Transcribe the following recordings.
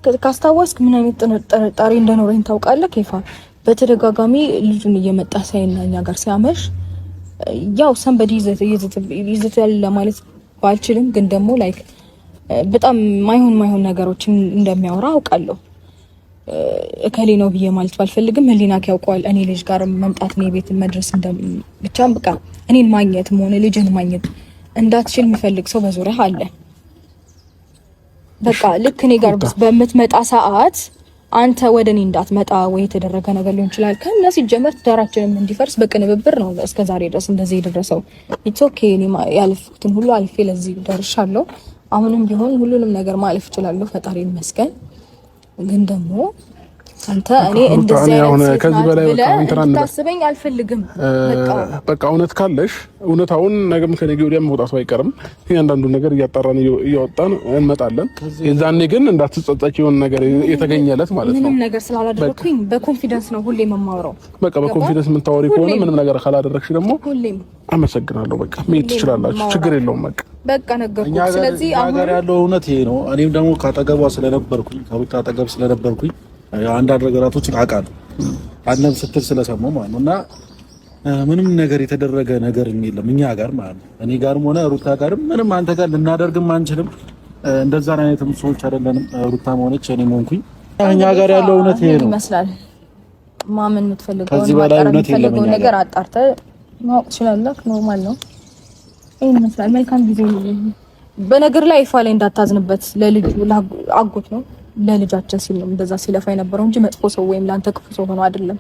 ካስታወስክ ምን አይነት ጥርጣሬ እንደኖረኝ ታውቃለህ? ኬፋ በተደጋጋሚ ልጁን እየመጣ ሳይና እኛ ጋር ሲያመሽ ያው ሰንበዲ ይዘት ያለ ማለት ባልችልም ግን ደግሞ ላይክ በጣም ማይሆን ነገሮችን እንደሚያወራ አውቃለሁ። እከሌ ነው ብዬ ማለት ባልፈልግም ህሊናክ ያውቀዋል። እኔ ልጅ ጋር መምጣት ነው ቤት መድረስ ብቻ በቃ እኔን ማግኘት ሆነ ልጅን ማግኘት እንዳትችል የሚፈልግ ሰው በዙሪያ አለ። በቃ ልክ እኔ ጋር በምትመጣ ሰዓት አንተ ወደኔ እንዳትመጣ ወይ የተደረገ ነገር ሊሆን ይችላል። ከነሱ ጀመር ዳራችንም እንዲፈርስ በቅንብብር ነው እስከዛሬ ድረስ እንደዚህ የደረሰው። ኢትስ ኦኬ እኔ ያልፍኩትን ሁሉ አልፌ ለዚህ ደርሻለሁ። አሁንም ቢሆን ሁሉንም ነገር ማለፍ እችላለሁ፣ ፈጣሪ ይመስገን። ግን ደግሞ አንተ እኔ እንደዚህ አይነት ከዚህ በላይ ታስበኝ አልፈልግም። በቃ እውነት ካለሽ እውነታውን ነገም ከነገ ወዲያ መውጣቱ አይቀርም። እያንዳንዱ ነገር እያጣራን እያወጣን እንመጣለን። የዛኔ ግን እንዳትጸጸች የሆነ ነገር የተገኘለት ማለት ነው። ምንም ነገር ስላላደረኩኝ በኮንፊደንስ ነው ሁሌ የማወራው። በቃ በኮንፊደንስ የምታወሪ ከሆነ ምንም ነገር ካላደረግሽ ደግሞ ሁሌም አመሰግናለሁ። በቃ መሄድ ትችላላችሁ፣ ችግር የለውም። በቃ ነገርኩ። ስለዚህ አሁን ያለው እውነት ይሄ ነው። እኔም ደግሞ ካጠገቧ ስለነበርኩኝ ከሩታ አጠገብ ስለነበርኩኝ አንዳንድ ነገራቶችን አውቃለሁ። አንተም ስትል ስለሰማሁ ማለት ነው። እና ምንም ነገር የተደረገ ነገር የለም እኛ ጋር ማለት ነው። እኔ ጋርም ሆነ ሩታ ጋርም ምንም አንተ ጋር ልናደርግም አንችልም። እንደዛ አይነትም ሰዎች አይደለንም። ሩታም ሆነች እኔም ሆንኩኝ እኛ ጋር ያለው እውነት ይሄ ነው ይመስላል። ማመን የምትፈልገው ነገር አጣርተህ ማወቅ ትችላለህ። ኖርማል ነው። ይሄን ይመስላል። መልካም ጊዜ። በነገር ላይ ይፋ ላይ እንዳታዝንበት። ለልጁ አጎት ነው ለልጃችን ሲል ነው እንደዛ ሲለፋ የነበረው እንጂ መጥፎ ሰው ወይም ላንተ ክፉ ሰው ሆኖ አይደለም።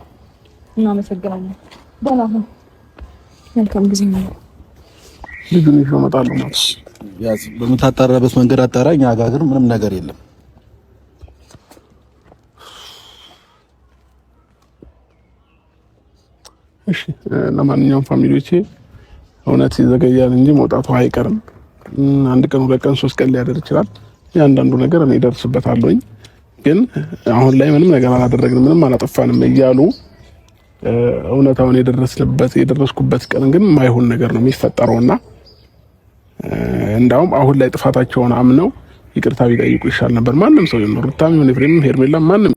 እናመሰግናለን። በላሁ መልካም ጊዜ ነው። ልጁን ይዞ መጣለው ማለት ያዝ በመታጣራበት መንገድ አጣራ። እኛ ጋር ግን ምንም ነገር የለም። እሺ ለማንኛውም ፋሚሊዎቼ እውነት ይዘገያል እንጂ መውጣቱ አይቀርም። አንድ ቀን፣ ሁለት ቀን፣ ሶስት ቀን ሊያደር ይችላል። ያንዳንዱ ነገር እኔ ደርስበታለሁኝ። ግን አሁን ላይ ምንም ነገር አላደረግንም፣ ምንም አላጠፋንም እያሉ እውነታውን የደረስኩበት ቀን ግን ማይሆን ነገር ነው የሚፈጠረውና እንዳውም አሁን ላይ ጥፋታቸውን አምነው ይቅርታ ቢጠይቁ ይሻል ነበር። ማንም ሰው ይኖር ሩታም ይሁን ኤፍሬም ሄርሜላ ማንም